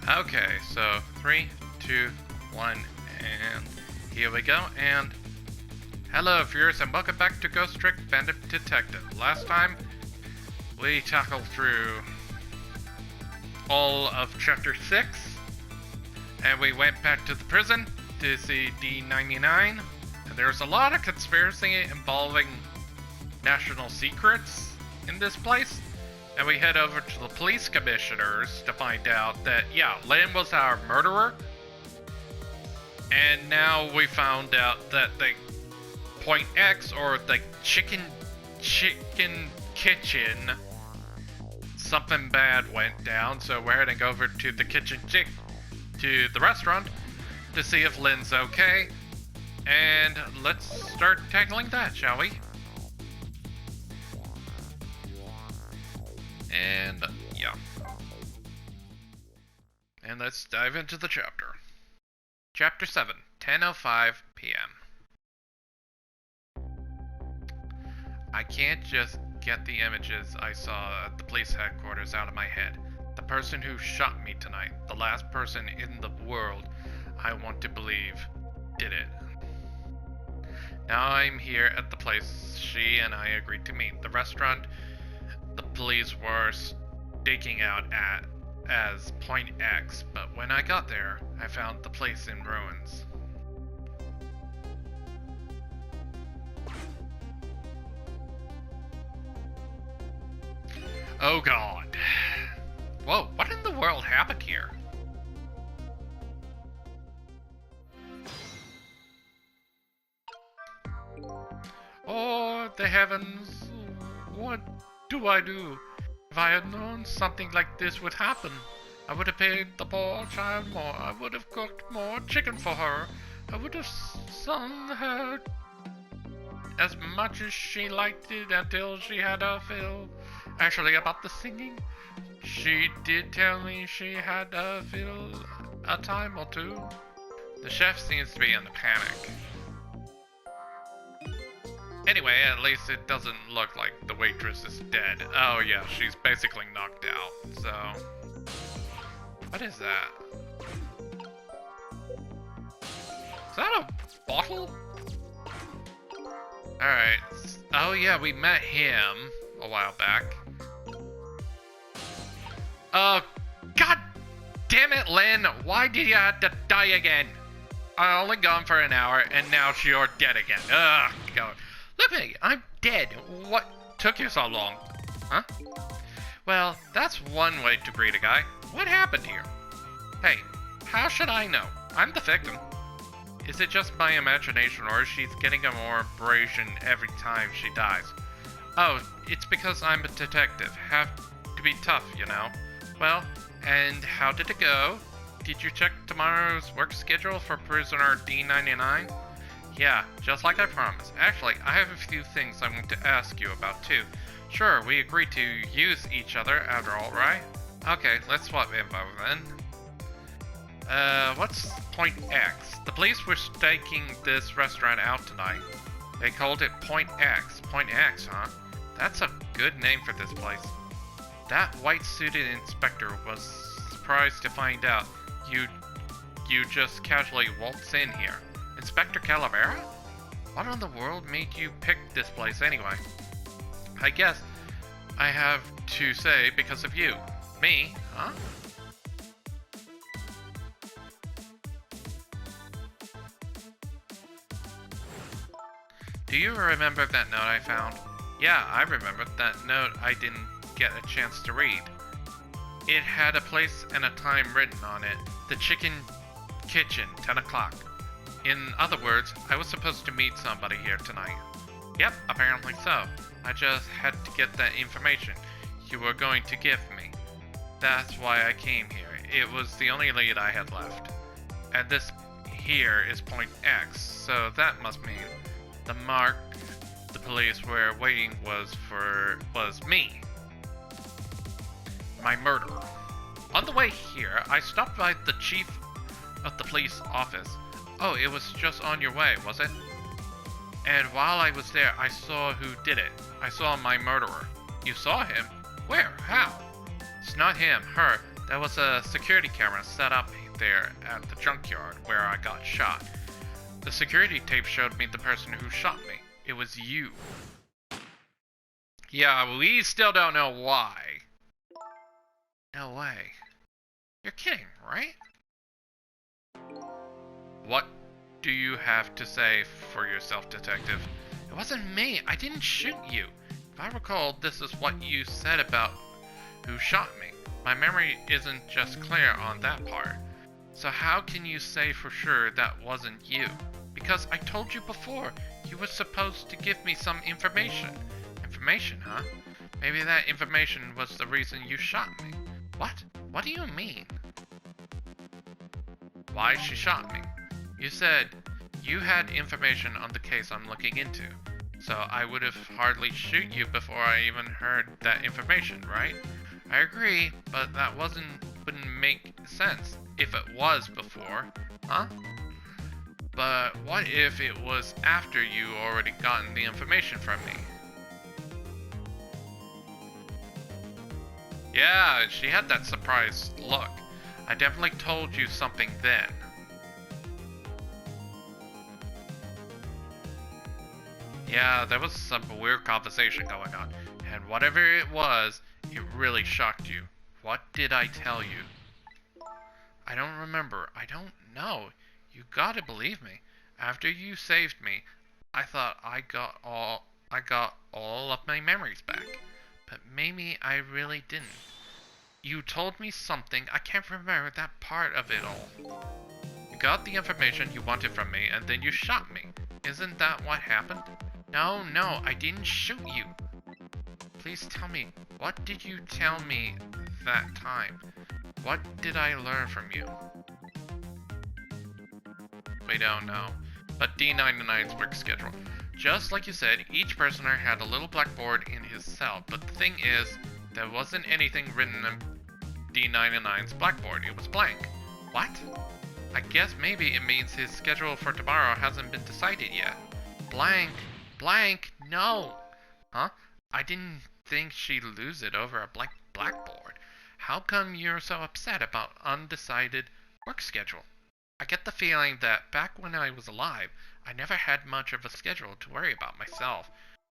Okay, so 3, 2, 1, and here we go. And hello, viewers, and welcome back to Ghost Trick Bandit Detective. Last time, we tackled through all of Chapter 6, and we went back to the prison to see D99. And there's a lot of conspiracy involving national secrets in this place. And we head over to the police commissioners to find out that, yeah, Lynn was our murderer. And now we found out that the Point X, or the chicken kitchen, something bad went down. So we're heading over to the to the restaurant to see if Lynn's okay. And let's start tackling that, shall we? And yeah. And let's dive into the chapter. Chapter 7, 10:05 p.m. I can't just get the images I saw at the police headquarters out of my head. The person who shot me tonight, the last person in the world I want to believe, did it. Now I'm here at the place she and I agreed to meet, the restaurant the police were staking out at as Point X, but when I got there, I found the place in ruins. Oh god. Whoa, what in the world happened here? Oh, the heavens. What do I do? If I had known something like this would happen, I would have paid the poor child more. I would have cooked more chicken for her. I would have sung her as much as she liked it until she had her fill. Actually, about the singing, she did tell me she had her fill a time or two. The chef seems to be in a panic. Anyway, at least it doesn't look like the waitress is dead. Oh yeah, she's basically knocked out, so... What is that? Is that a bottle? Alright. Oh yeah, we met him a while back. Oh, god damn it, Lynn! Why did you have to die again? I only gone for an hour, and now you're dead again. Ugh, God. Look at me, I'm dead. What took you so long? Huh? Well, that's one way to greet a guy. What happened here? Hey, how should I know? I'm the victim. Is it just my imagination, or is she getting more abrasion every time she dies? Oh, it's because I'm a detective. Have to be tough, you know. Well, and how did it go? Did you check tomorrow's work schedule for prisoner D99? Yeah, just like I promised. Actually, I have a few things I want to ask you about too. Sure, we agreed to use each other after all, right? Okay, let's swap info then. What's Point X? The police were staking this restaurant out tonight. They called it Point X. Point X, huh? That's a good name for this place. That white-suited inspector was surprised to find out you just casually waltz in here. Inspector Calavera? What in the world made you pick this place anyway? I guess I have to say because of you. Me? Huh? Do you remember that note I found? Yeah, I remember that note I didn't get a chance to read. It had a place and a time written on it. The chicken kitchen, 10 o'clock. In other words, I was supposed to meet somebody here tonight. Yep, apparently so. I just had to get that information you were going to give me. That's why I came here. It was the only lead I had left. And this here is Point X, so that must mean the mark the police were waiting was me. My murderer. On the way here, I stopped by the chief of the police office. Oh, it was just on your way, was it? And while I was there, I saw who did it. I saw my murderer. You saw him? Where? How? It's not him, her. There was a security camera set up there at the junkyard where I got shot. The security tape showed me the person who shot me. It was you. Yeah, we still don't know why. No way. You're kidding, right? What do you have to say for yourself, Detective? It wasn't me. I didn't shoot you. If I recall, this is what you said about who shot me. My memory isn't just clear on that part. So how can you say for sure that wasn't you? Because I told you before, you were supposed to give me some information. Information, huh? Maybe that information was the reason you shot me. What? What do you mean? Why she shot me? You said you had information on the case I'm looking into. So I would have hardly shoot you before I even heard that information, right? I agree, but that wouldn't make sense if it was before, huh? But what if it was after you already gotten the information from me? Yeah, she had that surprised look. I definitely told you something then. Yeah, there was some weird conversation going on, and whatever it was, it really shocked you. What did I tell you? I don't remember. I don't know. You gotta believe me. After you saved me, I thought I got all of my memories back. But maybe I really didn't. You told me something. I can't remember that part of it all. You got the information you wanted from me, and then you shot me. Isn't that what happened? No, I didn't shoot you. Please tell me, what did you tell me that time? What did I learn from you? We don't know. But D99's work schedule. Just like you said, each prisoner had a little blackboard in his cell, but the thing is, there wasn't anything written on D99's blackboard. It was blank. What? I guess maybe it means his schedule for tomorrow hasn't been decided yet. Blank. No. Huh? I didn't think she'd lose it over a blank blackboard. How come you're so upset about undecided work schedule? I get the feeling that back when I was alive, I never had much of a schedule to worry about myself.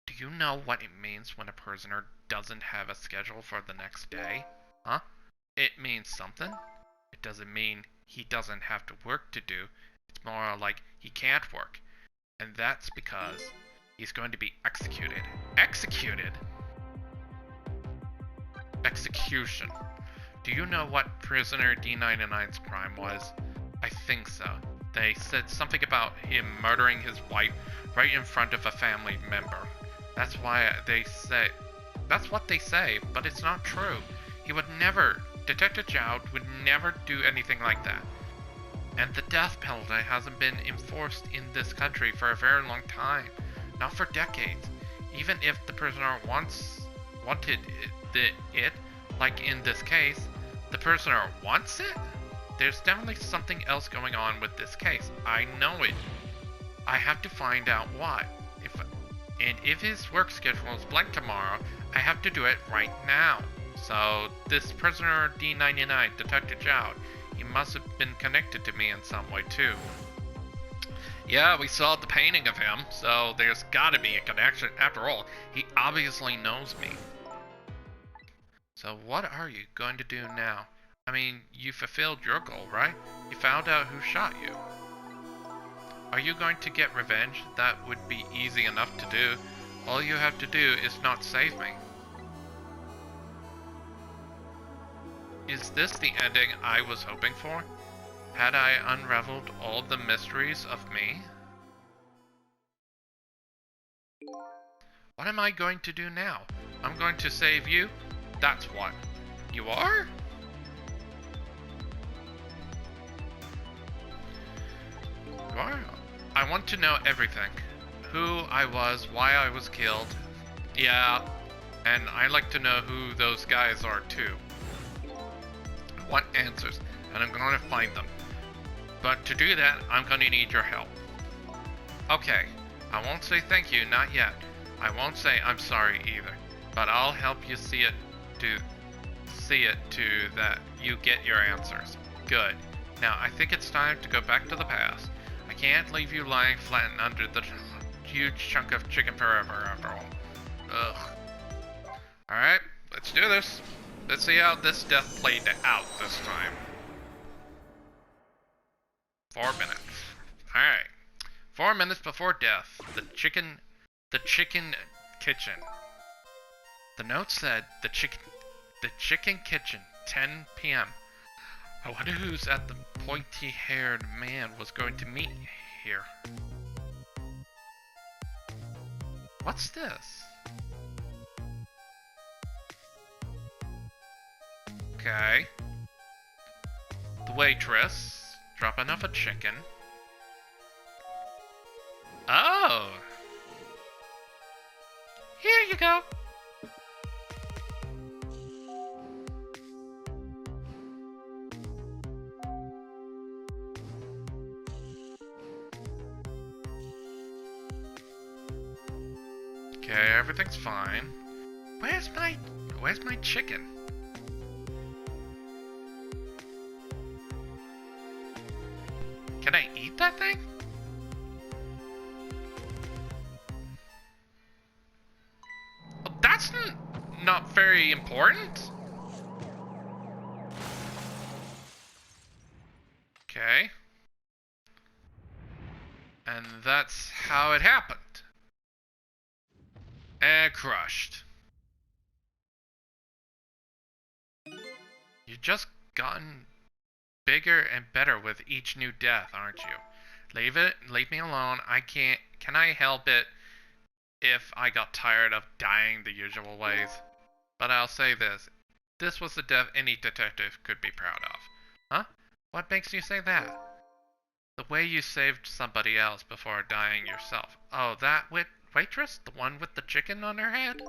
Do you know what it means when a prisoner doesn't have a schedule for the next day? Huh? It means something. It doesn't mean he doesn't have to work to do. It's more like he can't work. And that's because he's going to be executed. Executed? Execution. Do you know what prisoner D99's crime was? I think so. They said something about him murdering his wife right in front of a family member. That's what they say, but it's not true. He would never, Detective Jowd would never do anything like that. And the death penalty hasn't been enforced in this country for a very long time. Not for decades. Even if the prisoner wanted it, like in this case, the prisoner wants it? There's definitely something else going on with this case. I know it. I have to find out what. If his work schedule is blank tomorrow, I have to do it right now. So, this prisoner D99, Detective Jowd, he must have been connected to me in some way too. Yeah, we saw the painting of him, so there's gotta be a connection. After all, he obviously knows me. So what are you going to do now? I mean, you fulfilled your goal, right? You found out who shot you. Are you going to get revenge? That would be easy enough to do. All you have to do is not save me. Is this the ending I was hoping for? Had I unraveled all the mysteries of me? What am I going to do now? I'm going to save you? That's what. You are? You are? I want to know everything. Who I was, why I was killed. Yeah, and I like to know who those guys are too. I want answers, and I'm going to find them. But to do that, I'm going to need your help. Okay, I won't say thank you, not yet. I won't say I'm sorry either. But I'll help you see see it to that you get your answers. Good. Now, I think it's time to go back to the past. I can't leave you lying flattened under the huge chunk of chicken forever, after all. Ugh. Alright, let's do this. Let's see how this death played out this time. 4 minutes. Alright. 4 minutes before death. The chicken kitchen. The note said the chicken kitchen, 10 p.m. I wonder who's at the pointy-haired man was going to meet here. What's this? Okay. The waitress dropping off a chicken. Oh! Here you go. Okay, everything's fine. Where's my chicken? Can I eat that thing? Well, that's not very important. Okay. And that's how it happened. And crushed. You've just gotten bigger and better with each new death, aren't you? Leave me alone. Can I help it if I got tired of dying the usual ways? But I'll say this was the death any detective could be proud of. Huh? What makes you say that? The way you saved somebody else before dying yourself. Oh, that waitress? The one with the chicken on her head?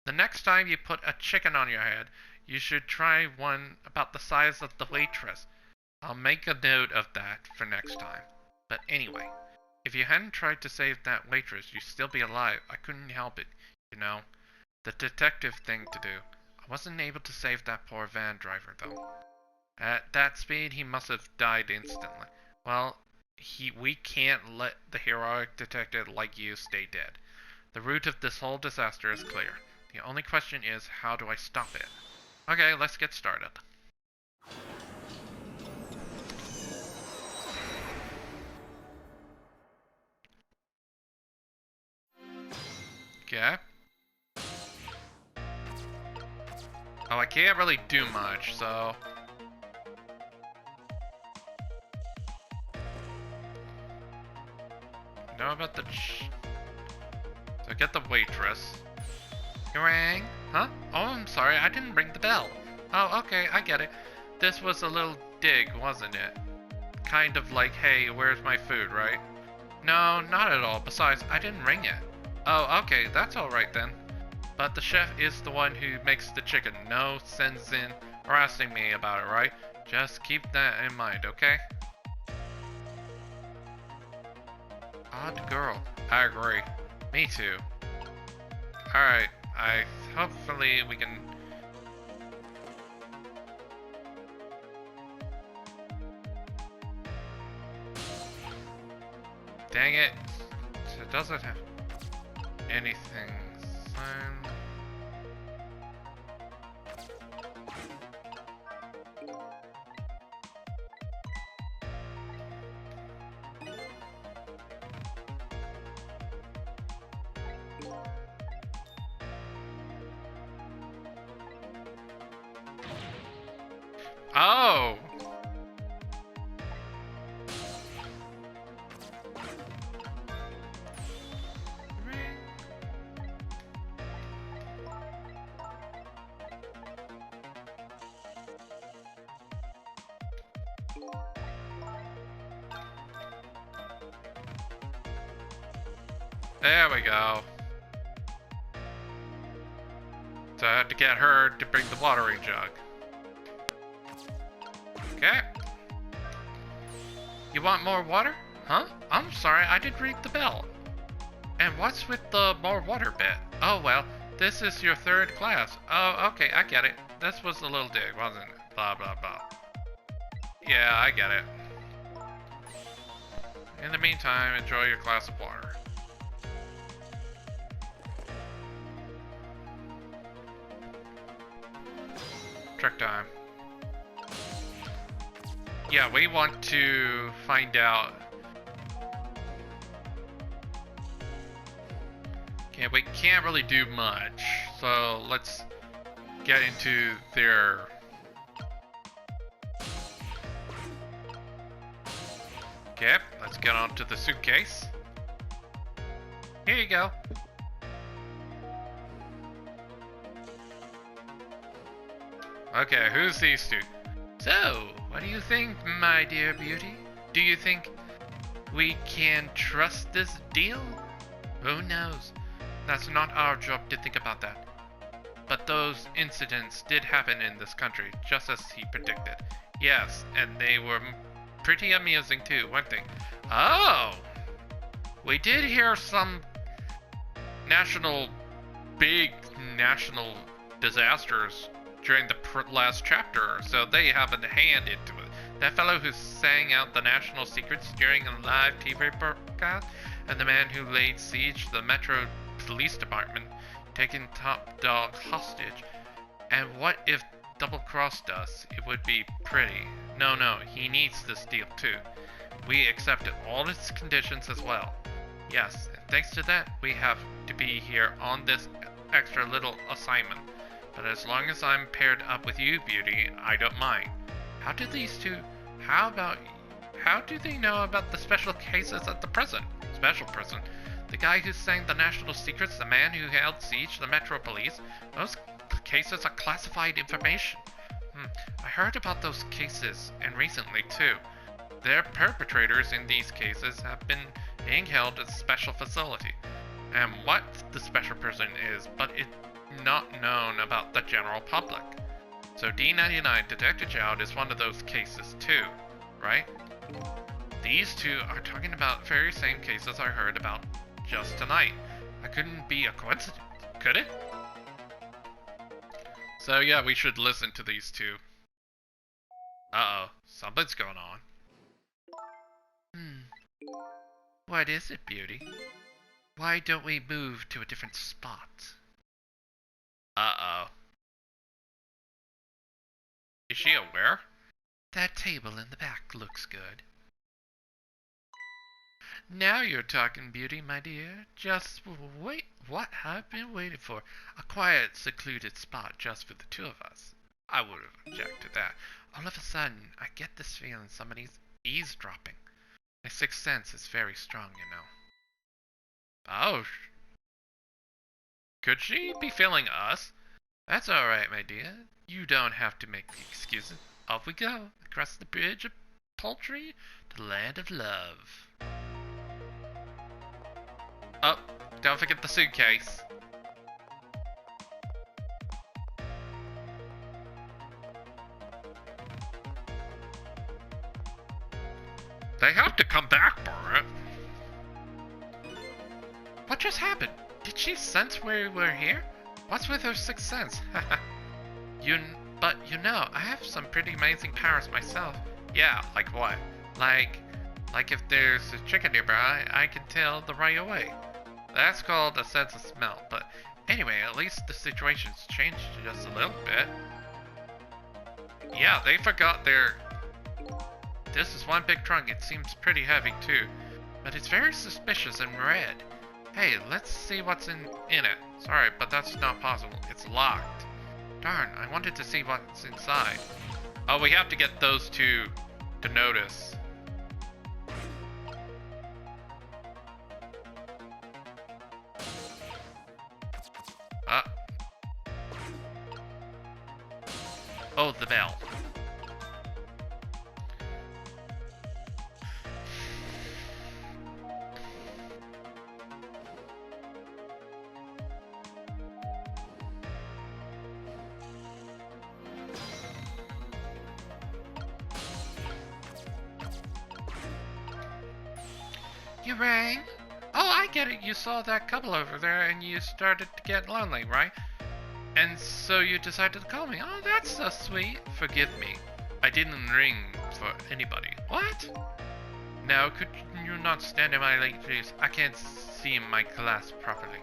The next time you put a chicken on your head, you should try one about the size of the waitress. I'll make a note of that for next time. But anyway, if you hadn't tried to save that waitress, you'd still be alive. I couldn't help it, you know. The detective thing to do. I wasn't able to save that poor van driver, though. At that speed, he must have died instantly. Well, we can't let the heroic detective like you stay dead. The root of this whole disaster is clear. The only question is, how do I stop it? Okay, let's get started. Okay. Oh, I can't really do much, so... Know about the so get the waitress. You rang? Huh? Oh, I'm sorry, I didn't ring the bell. Oh, okay, I get it. This was a little dig, wasn't it? Kind of like, hey, where's my food, right? No, not at all. Besides, I didn't ring it. Oh, okay, that's alright then. But the chef is the one who makes the chicken. No sense in harassing me about it, right? Just keep that in mind, okay? Odd girl. I agree. Me too. Alright, hopefully we can... Dang it. It doesn't have anything signed. Oh! There we go. So I had to get her to bring the watering jug. Okay. You want more water? Huh? I'm sorry, I didn't ring the bell. And what's with the more water bit? Oh well, this is your third class. Oh, okay, I get it. this was a little dig, wasn't it? Blah, blah, blah. Yeah, I get it. In the meantime, enjoy your glass of water. Trick time. Yeah, we want to find out. Okay, we can't really do much, so let's get into their... Okay, let's get onto the suitcase. Here you go. Okay, who's these two? So, what do you think, my dear beauty? Do you think we can trust this deal? Who knows? That's not our job to think about that. But those incidents did happen in this country, just as he predicted. Yes, and they were pretty amusing too, weren't they? Oh! We did hear some big national disasters during the last chapter, so they have a hand into it. That fellow who sang out the national secrets during a live TV broadcast, and the man who laid siege to the Metro Police Department, taking top dog hostage. And what if double-crossed us? It would be pretty. No, he needs this deal too. We accepted all its conditions as well. Yes, and thanks to that, we have to be here on this extra little assignment. But as long as I'm paired up with you, Beauty, I don't mind. How do they know about the special cases at the prison? Special prison? The guy who sang the national secrets, the man who held siege to the Metro Police, those cases are classified information. I heard about those cases, and recently too. Their perpetrators in these cases have been being held at a special facility. And what the special prison is, but it's not known about the general public. So D99, Detective Child, is one of those cases too, right? These two are talking about very same cases I heard about just tonight. That couldn't be a coincidence, could it? So yeah, we should listen to these two. Uh-oh, something's going on. What is it, Beauty? Why don't we move to a different spot? Uh-oh. Is she aware? That table in the back looks good. Now you're talking, Beauty, my dear. Just wait. What I've been waiting for. A quiet, secluded spot just for the two of us. I would have objected to that. All of a sudden, I get this feeling somebody's eavesdropping. My sixth sense is very strong, you know. Oh. Could she be feeling us? That's alright, my dear. You don't have to make excuses. Off we go, across the bridge of Poultry to the land of love. Oh, don't forget the suitcase. They have to come back for it. What just happened? Did she sense we were here? What's with her sixth sense? But you know, I have some pretty amazing powers myself. Yeah, like what? Like if there's a chicken nearby, I can tell the right away. That's called a sense of smell. But anyway, at least the situation's changed just a little bit. Yeah, they forgot their... This is one big trunk. It seems pretty heavy too, but it's very suspicious and red. Hey, let's see what's in it. Sorry, but that's not possible. It's locked. Darn, I wanted to see what's inside. Oh, we have to get those two to notice. Oh, the bell. You rang? Oh, I get it. You saw that couple over there and you started to get lonely, right? And so you decided to call me. Oh, that's so sweet. Forgive me. I didn't ring for anybody. What? Now, could you not stand in my lane, please? I can't see my class properly.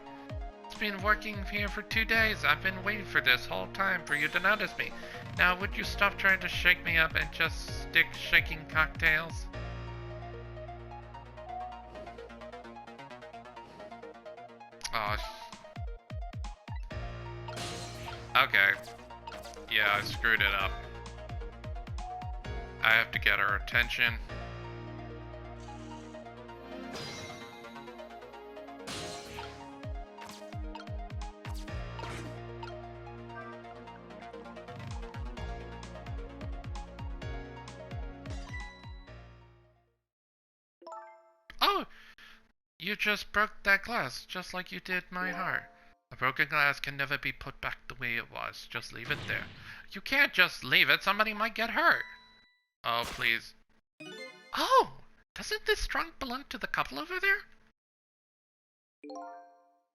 It's been working here for 2 days. I've been waiting for this whole time for you to notice me. Now, would you stop trying to shake me up and just stick shaking cocktails? Oh, okay. Yeah, I screwed it up. I have to get her attention. Oh! You just broke that glass, just like you did my heart. A broken glass can never be put back the way it was. Just leave it there. You can't just leave it. Somebody might get hurt. Oh, please. Oh! Doesn't this trunk belong to the couple over there?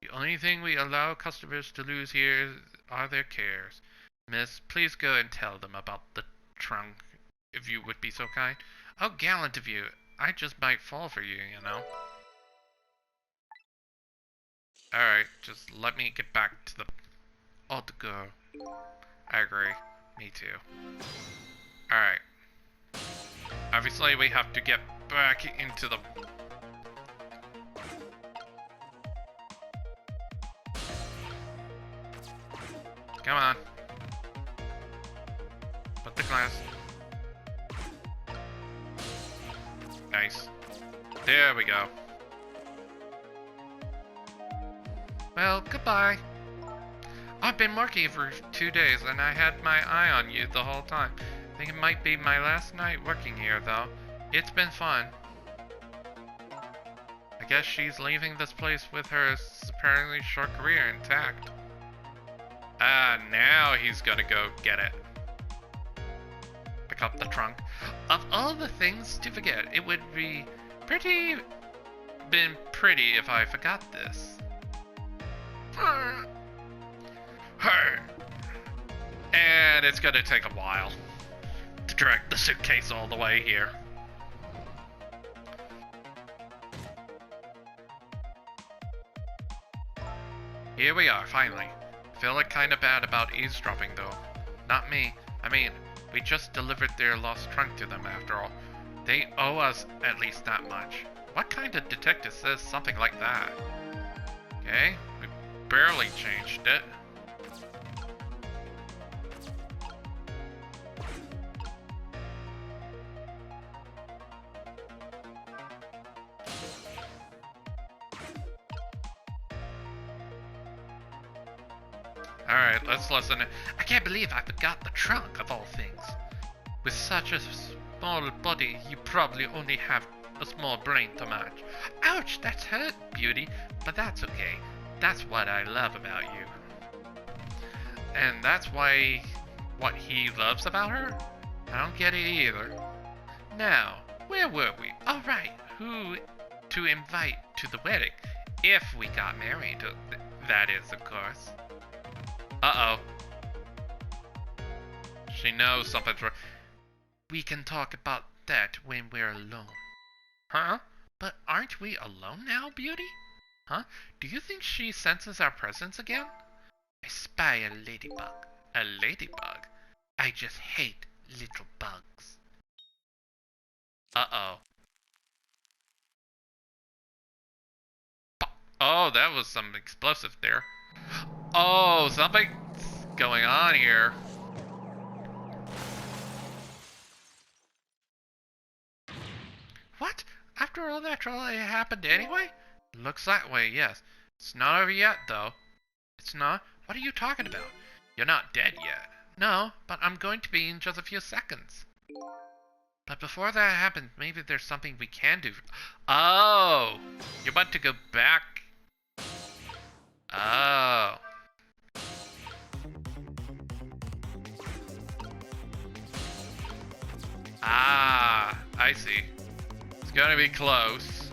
The only thing we allow customers to lose here are their cares. Miss, please go and tell them about the trunk, if you would be so kind. How gallant of you. I just might fall for you, you know. Alright, just let me get back to the... Oh, the girl. I agree. Me too. Alright. Obviously, we have to get back into the... Come on. Put the glass. Nice. There we go. Well, goodbye. I've been working for 2 days and I had my eye on you the whole time. I think it might be my last night working here, though. It's been fun. I guess she's leaving this place with her apparently short career intact. Ah, now he's gonna go get it. Pick up the trunk. Of all the things to forget, it would be been pretty if I forgot this. And it's gonna take a while to drag the suitcase all the way here. Here we are, finally. Feeling kinda bad about eavesdropping though. Not me. I mean, we just delivered their lost trunk to them after all. They owe us at least that much. What kind of detective says something like that? Okay, we barely changed it. Alright, let's listen. I can't believe I forgot the trunk, of all things. With such a small body, you probably only have a small brain to match. Ouch, that's hurt, Beauty, but that's okay. That's what I love about you. And that's why... what he loves about her? I don't get it either. Now, where were we? Alright, who to invite to the wedding? If we got married, that is, of course. Uh-oh. She knows something's wrong. We can talk about that when we're alone. Huh? But aren't we alone now, Beauty? Huh? Do you think she senses our presence again? I spy a ladybug. A ladybug? I just hate little bugs. Uh-oh. Oh, that was some explosive there. Oh, something's going on here. What? After all that trouble, it happened anyway? Looks that way, yes. It's not over yet, though. It's not? What are you talking about? You're not dead yet. No, but I'm going to be in just a few seconds. But before that happens, maybe there's something we can do. Oh! You're about to go back. Oh. Ah, I see. It's gonna be close.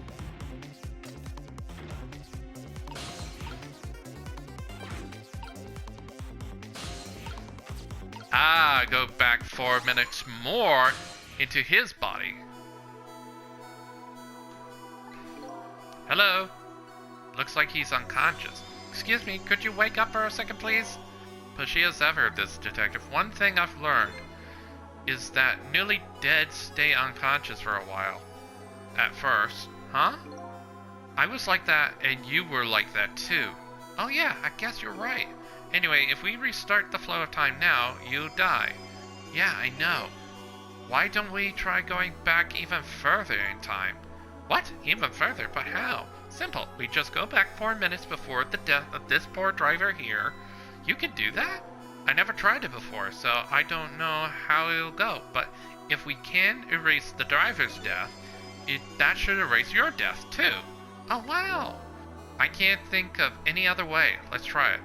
gotta go back 4 minutes more into his body. Hello? Looks like he's unconscious. Excuse me, could you wake up for a second, please? Pushy as ever, this detective. One thing I've learned is that newly dead stay unconscious for a while. At first. Huh? I was like that, and you were like that too. Oh yeah, I guess you're right. Anyway, if we restart the flow of time now, you'll die. Yeah, I know. Why don't we try going back even further in time? What? Even further? But how? Simple. We just go back 4 minutes before the death of this poor driver here. You can do that? I never tried it before, so I don't know how it'll go. But if we can erase the driver's death, that should erase your death too. Oh wow! I can't think of any other way. Let's try it.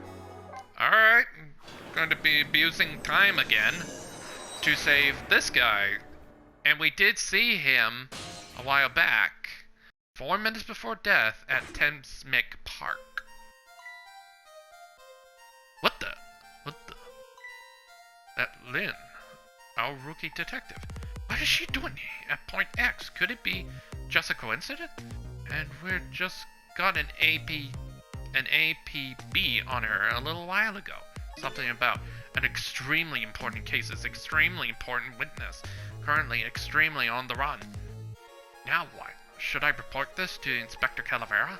Alright, I'm going to be abusing time again to save this guy. And we did see him a while back. 4 minutes before death at Thamesmick Park. What the? That Lynn, our rookie detective. What is she doing at Point X? Could it be just a coincidence? And we're just got an APB on her a little while ago. Something about an extremely important case, is extremely important witness, currently extremely on the run. Now what? Should I report this to Inspector Calavera?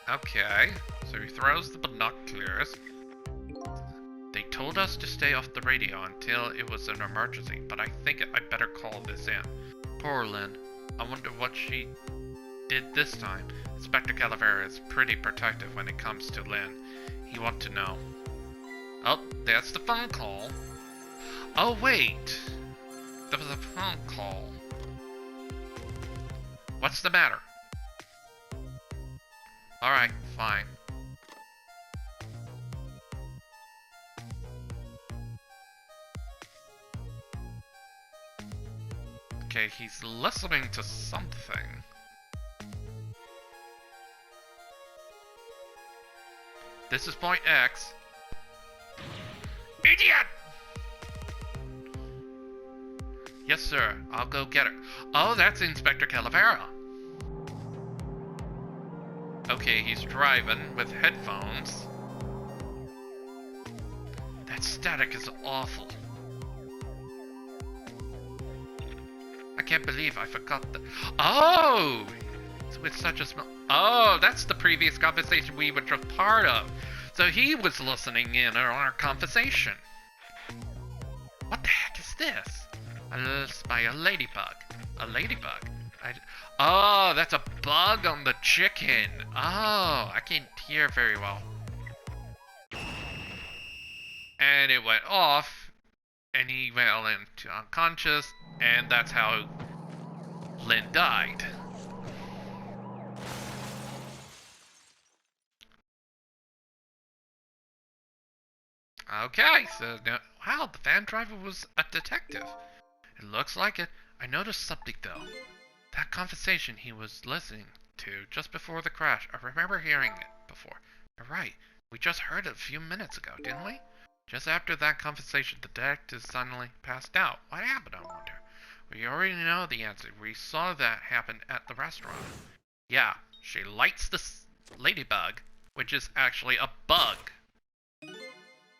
Okay, so he throws the binoculars. They told us to stay off the radio until it was an emergency, but I think I better call this in. Poor Lynn. I wonder what she did this time. Inspector Calavera is pretty protective when it comes to Lynn. He wants to know. Oh, that's the phone call. Oh, wait. There was a phone call. What's the matter? Alright, fine. Okay, he's listening to something. This is Point X. Idiot! Yes, sir. I'll go get her. Oh, that's Inspector Calavera. Okay, he's driving with headphones. That static is awful. I can't believe I forgot the... Oh! It's with such a small... Oh, that's the previous conversation we were just part of. So he was listening in on our conversation. What the heck is this? I spy a ladybug. A ladybug? Oh, that's a bug on the chicken. Oh, I can't hear very well. And it went off, and he fell into unconscious, and that's how Lynn died. Okay, so now, wow, the van driver was a detective. It looks like it. I noticed something though. That conversation he was listening to just before the crash, I remember hearing it before. You're right, we just heard it a few minutes ago, didn't we? Just after that conversation, the detective suddenly passed out. What happened, I wonder? We already know the answer. We saw that happen at the restaurant. Yeah, she lights the ladybug, which is actually a bug.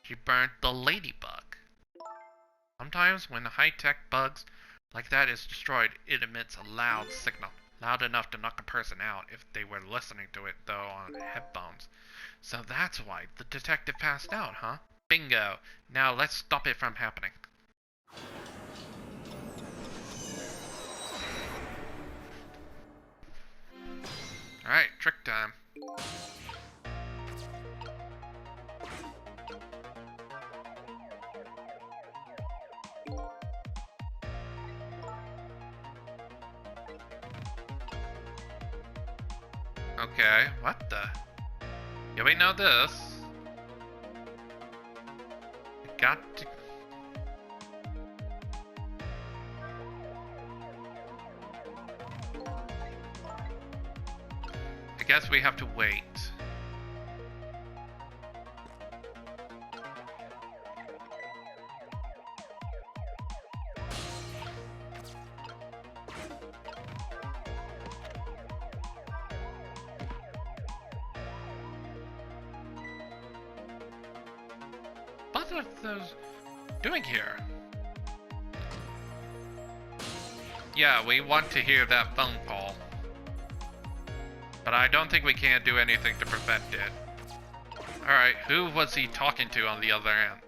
She burnt the ladybug. Sometimes when high-tech bugs like that is destroyed, it emits a loud signal. Loud enough to knock a person out if they were listening to it, though, on headphones. So that's why the detective passed out, huh? Bingo! Now let's stop it from happening. Alright, trick time. Okay, what the? Yeah, we know this. Got to... I guess we have to wait. are those doing here? Yeah, we want to hear that phone call. But I don't think we can do anything to prevent it. Alright, who was he talking to on the other end?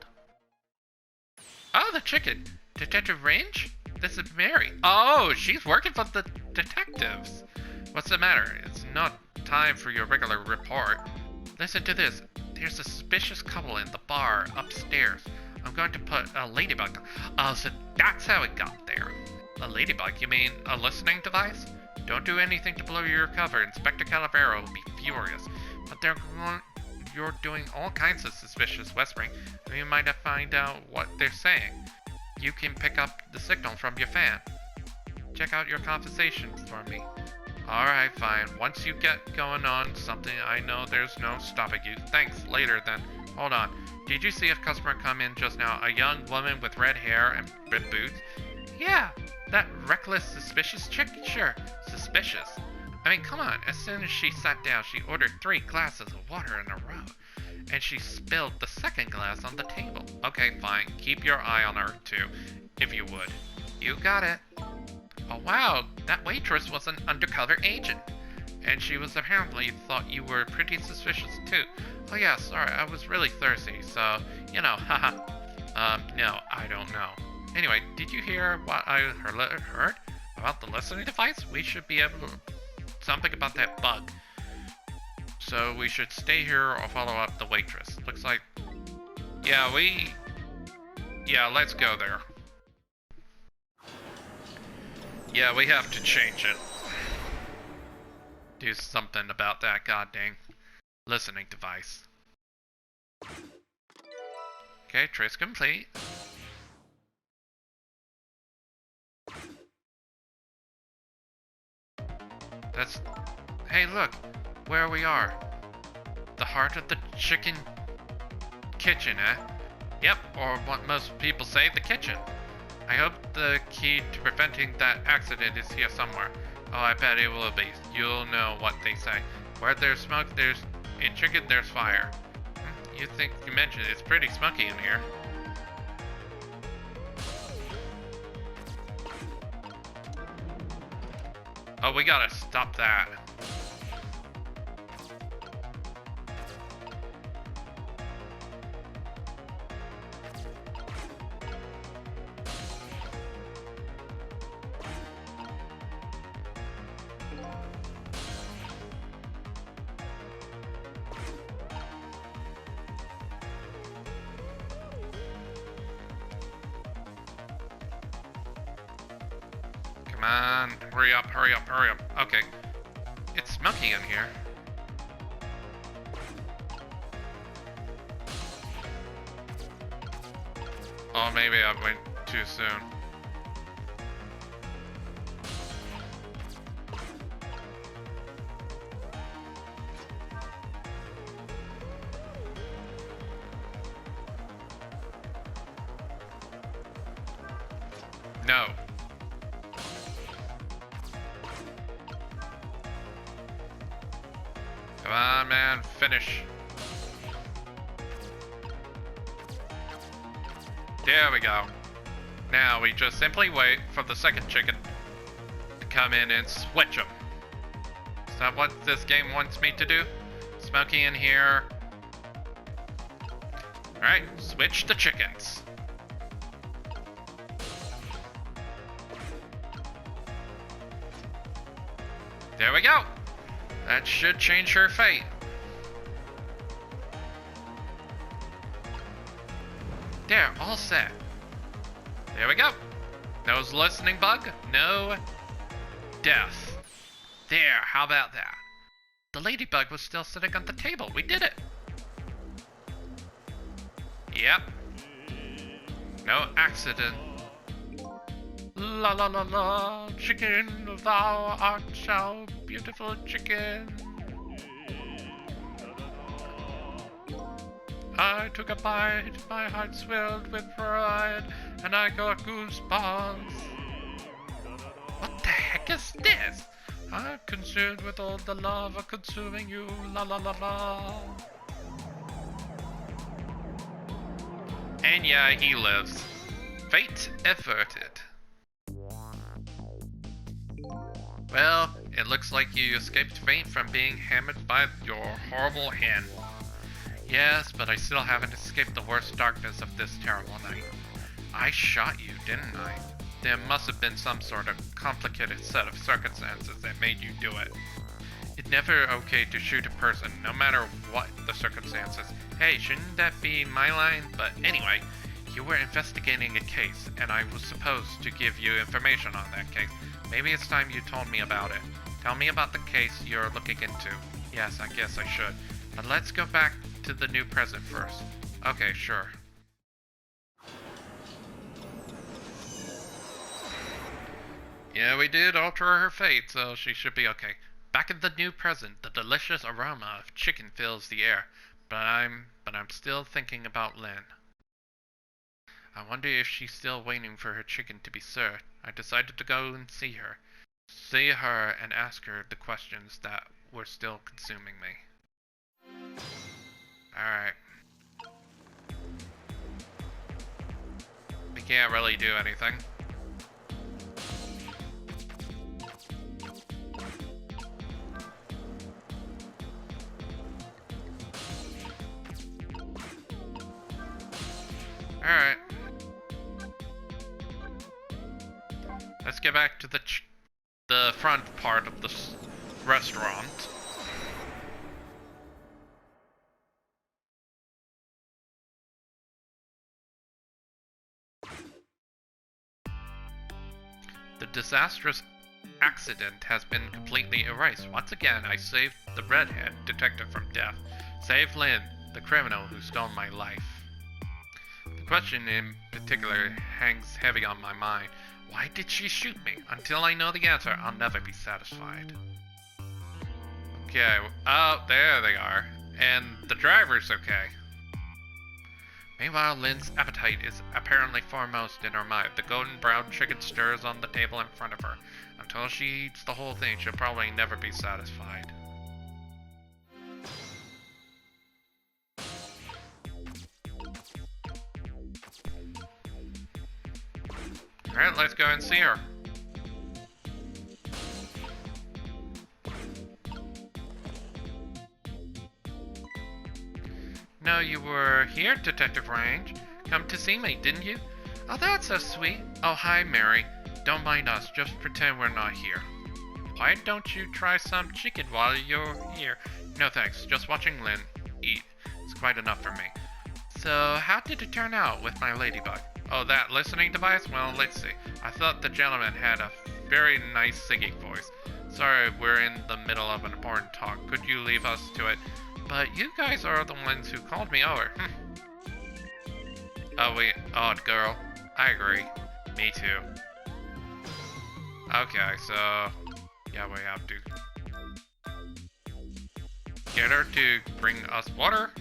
Oh, the chicken. Detective Range? This is Mary. Oh, she's working for the detectives. What's the matter? It's not time for your regular report. Listen to this. There's a suspicious couple in the bar upstairs. I'm going to put a ladybug. Oh, so that's how it got there. A ladybug? You mean a listening device? Don't do anything to blow your cover. Inspector Calavera will be furious. But you're doing all kinds of suspicious whispering. You might have find out what they're saying. You can pick up the signal from your fan. Check out your conversations for me. Alright, fine. Once you get going on something, I know there's no stopping you. Thanks, later then. Hold on. Did you see a customer come in just now? A young woman with red hair and red boots? Yeah, that reckless, suspicious chick? Sure, suspicious. I mean, come on. As soon as she sat down, she ordered 3 glasses of water in a row. And she spilled the second glass on the table. Okay, fine. Keep your eye on her, too, if you would. You got it. Oh, wow. That waitress was an undercover agent. And she was apparently thought you were pretty suspicious, too. Oh, yeah, sorry. I was really thirsty, so, you know, haha. No, I don't know. Anyway, did you hear what I heard about the listening device? We should be able to... Something about that bug. So we should stay here or follow up the waitress. Looks like... Yeah, let's go there. Yeah, we have to change it. Do something about that goddamn listening device. Okay, trace complete. That's... Hey, look! Where we are. The heart of the chicken kitchen, eh? Yep, or what most people say, the kitchen. I hope the key to preventing that accident is here somewhere. Oh, I bet it will be. You'll know what they say. Where there's smoke, in chicken, there's fire. You think you mentioned it's pretty smoky in here. Oh, we gotta stop that. Come on, hurry up, hurry up, hurry up. Okay. It's smoky in here. Oh, maybe I went too soon. No. Come on, man, finish. There we go. Now we just simply wait for the second chicken to come in and switch them. Is that what this game wants me to do? Smoky in here. Alright, switch the chickens. There we go. That should change her fate. There, all set. There we go. No listening bug, no death. There, how about that? The ladybug was still sitting on the table. We did it. Yep. No accident. La la la la, chicken, thou art so beautiful chicken. I took a bite, my heart swelled with pride, and I got goosebumps. What the heck is this? I'm consumed with all the love of consuming you, la la la la. And yeah, he lives. Fate averted. Well, it looks like you escaped fate from being hammered by your horrible hand. Yes, but I still haven't escaped the worst darkness of this terrible night. I shot you, didn't I? There must have been some sort of complicated set of circumstances that made you do it. It's never okay to shoot a person, no matter what the circumstances. Hey, shouldn't that be my line? But anyway, you were investigating a case, and I was supposed to give you information on that case. Maybe it's time you told me about it. Tell me about the case you're looking into. Yes, I guess I should. But let's go back to the new present first. Okay, sure. Yeah, we did alter her fate, so she should be okay. Back in the new present, the delicious aroma of chicken fills the air. But I'm still thinking about Lynn. I wonder if she's still waiting for her chicken to be served. I decided to go and see her. See her and ask her the questions that were still consuming me. Alright. We can't really do anything. Alright. Let's get back to the front part of the restaurant. The disastrous accident has been completely erased. Once again, I saved the redhead detective from death. Saved Lynn, the criminal who stole my life. The question in particular hangs heavy on my mind. Why did she shoot me? Until I know the answer, I'll never be satisfied. Okay, oh, there they are. And the driver's okay. Meanwhile, Lynn's appetite is apparently foremost in her mind. The golden brown chicken stirs on the table in front of her. Until she eats the whole thing, she'll probably never be satisfied. Alright, let's go and see her. No, you were here, Detective Range. Come to see me, didn't you? Oh, that's so sweet. Oh, hi, Mary. Don't mind us, just pretend we're not here. Why don't you try some chicken while you're here? No thanks, just watching Lynn eat. It's quite enough for me. So, how did it turn out with my ladybug? Oh, that listening device? Well, let's see. I thought the gentleman had a very nice singing voice. Sorry, we're in the middle of an important talk. Could you leave us to it? But you guys are the ones who called me over. Oh, wait, odd girl. I agree. Me too. Okay, so... yeah, we have to... get her to bring us water.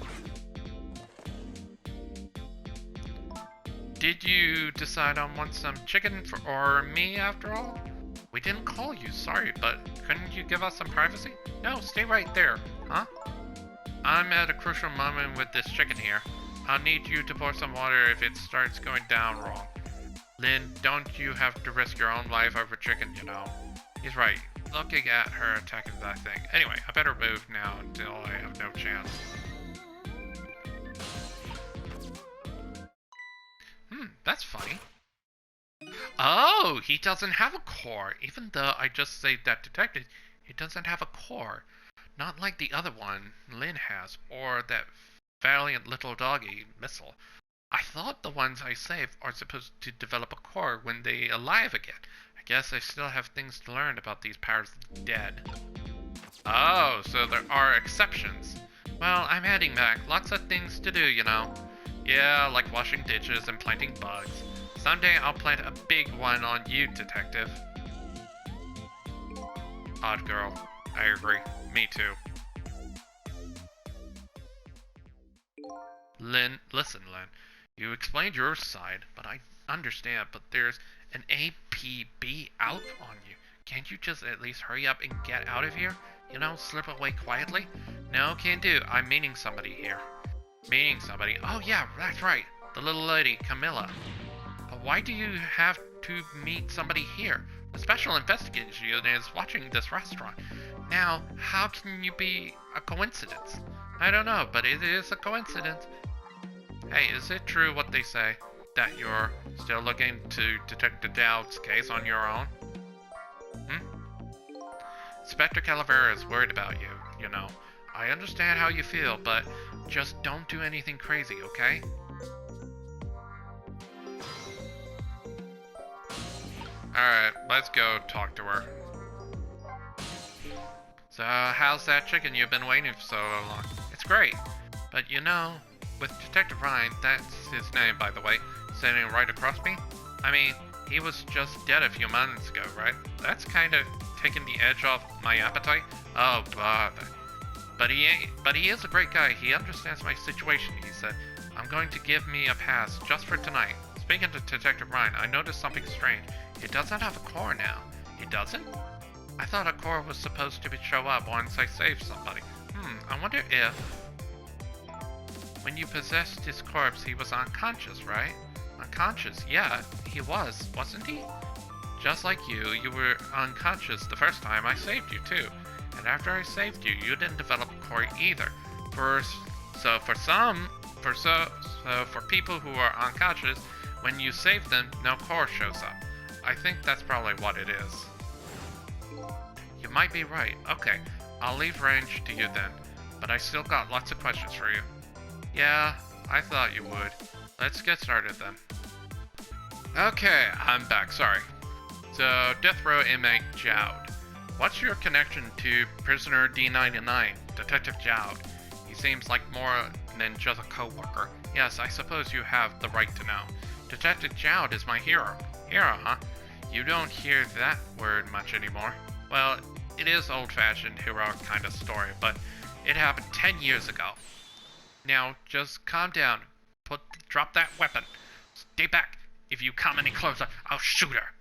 Did you decide on want some chicken or me after all? We didn't call you, sorry, but couldn't you give us some privacy? No, stay right there, huh? I'm at a crucial moment with this chicken here. I'll need you to pour some water if it starts going down wrong. Lynn, don't you have to risk your own life over chicken, you know? He's right. Looking at her attacking that thing. Anyway, I better move now until I have no chance. That's funny. Oh, he doesn't have a core. Even though I just saved that detective, he doesn't have a core. Not like the other one Lynn has, or that valiant little doggy, Missile. I thought the ones I saved are supposed to develop a core when they alive again. I guess I still have things to learn about these powers of the dead. Oh, so there are exceptions. Well, I'm heading back. Lots of things to do, you know. Yeah, like washing dishes and planting bugs. Someday I'll plant a big one on you, detective. Odd girl. I agree. Me too. Lynn, listen, Lynn. You explained your side, but I understand, but there's an APB out on you. Can't you just at least hurry up and get out of here? You know, slip away quietly? No, can't do. I'm meeting somebody here. Meeting somebody? Oh yeah, that's right. The little lady, Camilla. Why do you have to meet somebody here? A special investigation unit is watching this restaurant. Now, how can you be a coincidence? I don't know, but it is a coincidence. Hey, is it true what they say? That you're still looking to Detective Dowd's case on your own? Inspector Calavera is worried about you, you know. I understand how you feel, but just don't do anything crazy, okay? Alright, let's go talk to her. So, how's that chicken you've been waiting for so long? It's great, but you know, with Detective Ryan, that's his name by the way, sitting right across me, I mean, he was just dead a few months ago, right? That's kind of taking the edge off my appetite. Oh, bother. But he is a great guy. He understands my situation, he said. I'm going to give me a pass just for tonight. Speaking to Detective Ryan, I noticed something strange. It doesn't have a core now. It doesn't? I thought a core was supposed to show up once I saved somebody. I wonder if... When you possessed his corpse, he was unconscious, right? Unconscious? Yeah, he was, wasn't he? Just like you were unconscious the first time I saved you too. And after I saved you, you didn't develop a core either. For people who are unconscious, when you save them, no core shows up. I think that's probably what it is. You might be right. Okay, I'll leave range to you then. But I still got lots of questions for you. Yeah, I thought you would. Let's get started then. Okay, I'm back, sorry. So, Death Row inmate Jowd. What's your connection to prisoner D99, Detective Jowd? He seems like more than just a co-worker. Yes, I suppose you have the right to know. Detective Jowd is my hero. Hero, huh? You don't hear that word much anymore. Well, it is old-fashioned, heroic kind of story, but it happened 10 years ago. Now, just calm down. Drop that weapon. Stay back. If you come any closer, I'll shoot her.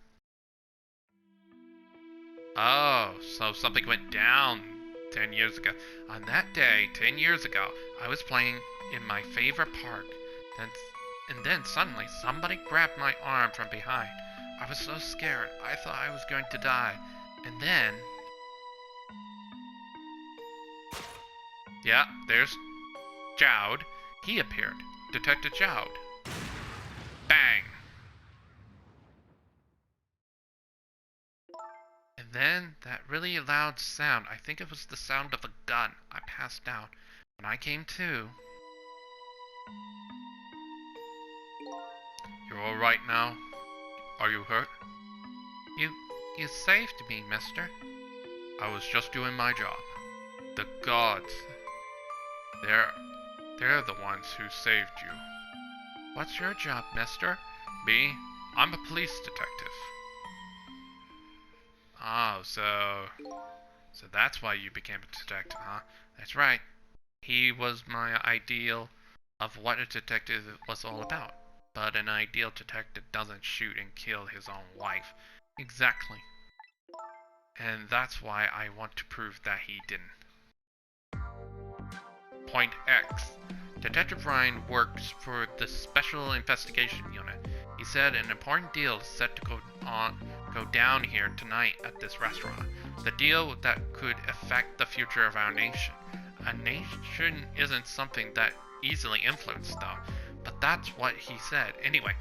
Oh, so something went down 10 years ago. On that day, 10 years ago, I was playing in my favorite park. And then suddenly, somebody grabbed my arm from behind. I was so scared, I thought I was going to die. And then... Yeah, there's Jowd. He appeared. Detective Jowd. Bang! And then, that really loud sound, I think it was the sound of a gun. I passed out. When I came to... You're alright now? Are you hurt? You saved me, mister. I was just doing my job. The gods, they're the ones who saved you. What's your job, mister? Me? I'm a police detective. Oh, so that's why you became a detective, huh? That's right. He was my ideal of what a detective was all about. But an ideal detective doesn't shoot and kill his own wife. Exactly. And that's why I want to prove that he didn't. Point X. Detective Ryan works for the Special Investigation Unit. He said an important deal is set to go down here tonight at this restaurant. The deal that could affect the future of our nation. A nation isn't something that easily influenced, though. But that's what he said. Anyway,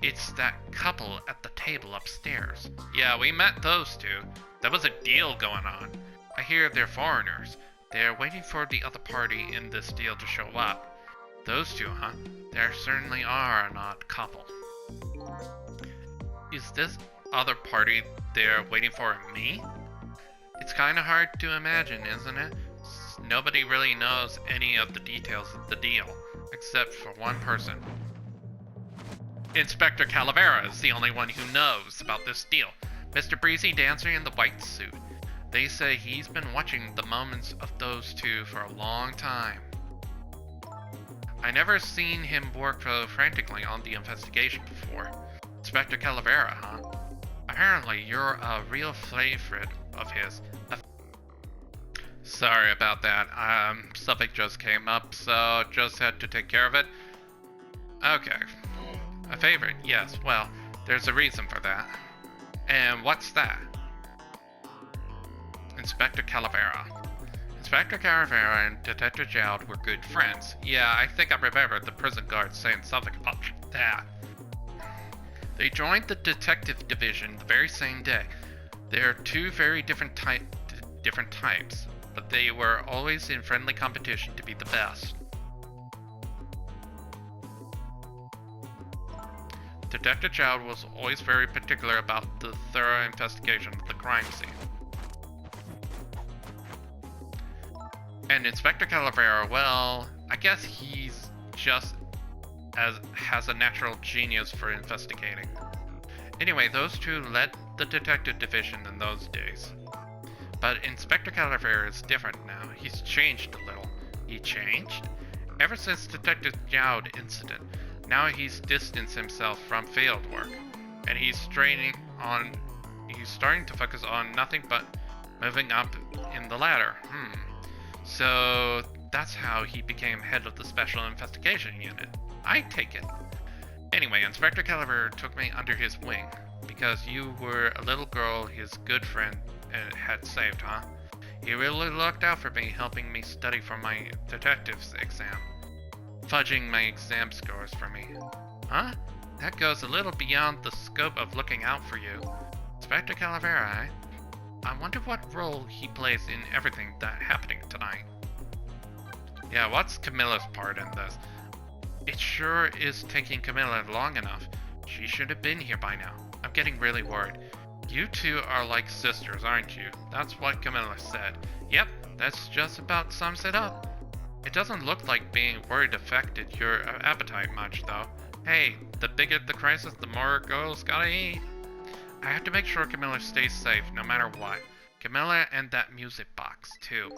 it's that couple at the table upstairs. Yeah, we met those two. There was a deal going on. I hear they're foreigners. They're waiting for the other party in this deal to show up. Those two, huh? There certainly are an odd couple. Is this other party they're waiting for me? It's kinda hard to imagine, isn't it? Nobody really knows any of the details of the deal. Except for one person. Inspector Calavera is the only one who knows about this deal. Mr. Breezy Dancer in the white suit. They say he's been watching the moments of those two for a long time. I never seen him work so frantically on the investigation before. Inspector Calavera, huh? Apparently you're a real favorite of his. Sorry about that. Something just came up, so just had to take care of it. Okay. A favorite, yes. Well, there's a reason for that. And what's that? Inspector Calavera. Inspector Calavera and Detective Jowd were good friends. Yeah, I think I remember the prison guard saying something about that. They joined the detective division the very same day. They're two very different types, but they were always in friendly competition to be the best. Detective Jowd was always very particular about the thorough investigation of the crime scene. And Inspector Calavera, well, I guess he's just has a natural genius for investigating. Anyway, those two led the detective division in those days. But Inspector Calavera is different now. He's changed a little. He changed? Ever since Detective Jowd incident, now he's distanced himself from field work, and he's starting to focus on nothing but moving up in the ladder. So that's how he became head of the Special Investigation Unit. I take it. Anyway, Inspector Calavera took me under his wing, because you were a little girl his good friend had saved, huh? He really looked out for me, helping me study for my detective's exam. Fudging my exam scores for me. Huh? That goes a little beyond the scope of looking out for you. Inspector Calavera, I wonder what role he plays in everything that's happening tonight. Yeah, what's Camilla's part in this? It sure is taking Camilla long enough. She should have been here by now. I'm getting really worried. You two are like sisters, aren't you? That's what Camilla said. Yep, that's just about sums it up. It doesn't look like being worried affected your appetite much, though. Hey, the bigger the crisis, the more girls gotta eat. I have to make sure Camilla stays safe, no matter what. Camilla and that music box, too.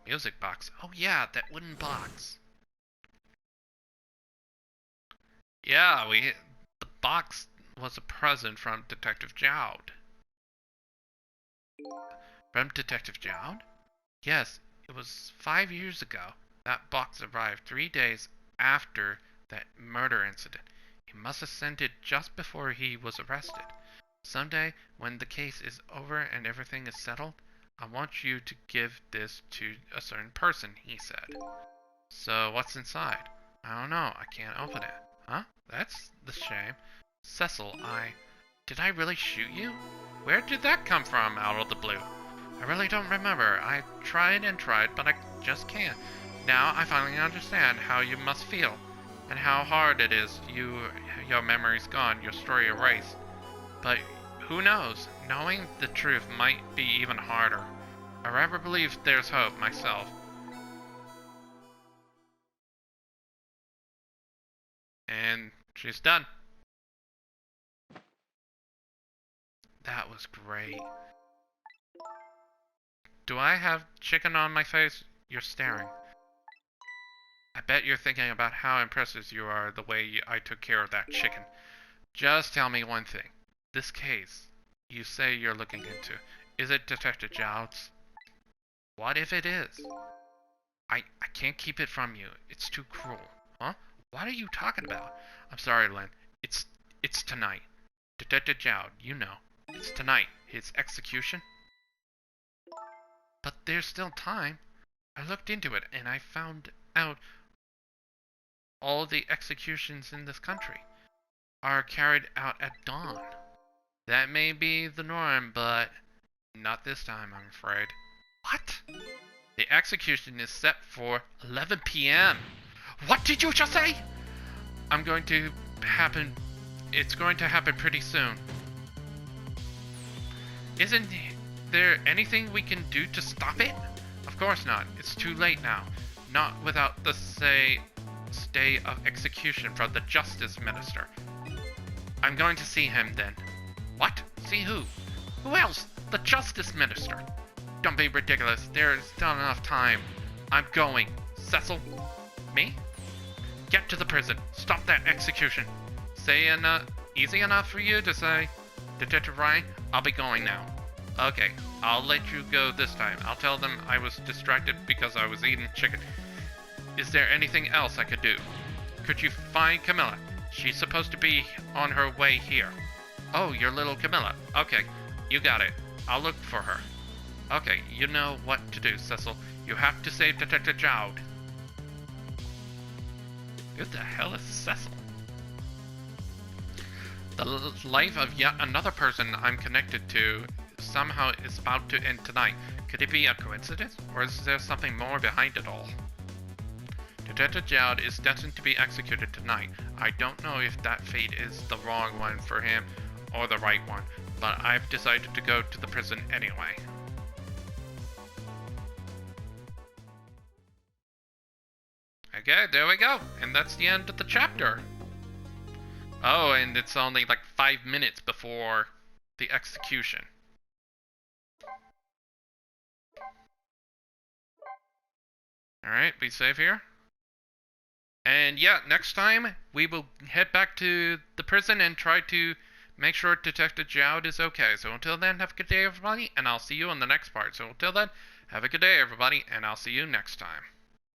Music box? Oh yeah, that wooden box. Yeah, the box was a present from Detective Jowd. From Detective Jowd? Yes, it was 5 years ago. That box arrived 3 days after that murder incident. He must have sent it just before he was arrested. Someday, when the case is over and everything is settled, I want you to give this to a certain person, he said. So, what's inside? I don't know, I can't open it. Huh? That's the shame. Cecil, Did I really shoot you? Where did that come from out of the blue? I really don't remember. I tried and tried, but I just can't. Now I finally understand how you must feel, and how hard it is. Your memory's gone, your story erased. But who knows? Knowing the truth might be even harder. I rather believe there's hope myself. And she's done. That was great. Do I have chicken on my face? You're staring. I bet you're thinking about how impressive you are the way I took care of that chicken. Just tell me one thing. This case you say you're looking into, is it Detective Jowd's? What if it is? I can't keep it from you. It's too cruel. Huh? What are you talking about? I'm sorry, Lynn. It's tonight. Detective Jowd, you know. It's tonight. His execution. But there's still time. I looked into it and I found out all the executions in this country are carried out at dawn. That may be the norm, but not this time, I'm afraid. What? The execution is set for 11 p.m. What did you just say? It's going to happen pretty soon. Isn't there anything we can do to stop it? Of course not. It's too late now. Not without the stay of execution from the Justice Minister. I'm going to see him then. What? See who? Who else? The Justice Minister. Don't be ridiculous. There's still enough time. I'm going. Cecil? Me? Get to the prison. Stop that execution. Easy enough for you to say? Detective Ryan, I'll be going now. Okay, I'll let you go this time. I'll tell them I was distracted because I was eating chicken. Is there anything else I could do? Could you find Camilla? She's supposed to be on her way here. Oh, your little Camilla. Okay, you got it. I'll look for her. Okay, you know what to do, Cecil. You have to save Detective Jowd. Who the hell is Cecil? The life of yet another person I'm connected to somehow is about to end tonight. Could it be a coincidence, or is there something more behind it all? Detective Jowd is destined to be executed tonight. I don't know if that fate is the wrong one for him or the right one, but I've decided to go to the prison anyway. Okay, there we go. And that's the end of the chapter. Oh, and it's only like 5 minutes before the execution. Alright, be safe here. And yeah, next time we will head back to the prison and try to make sure Detective Jowd is okay. So until then, have a good day, everybody, and I'll see you on the next part. So until then, have a good day, everybody, and I'll see you next time.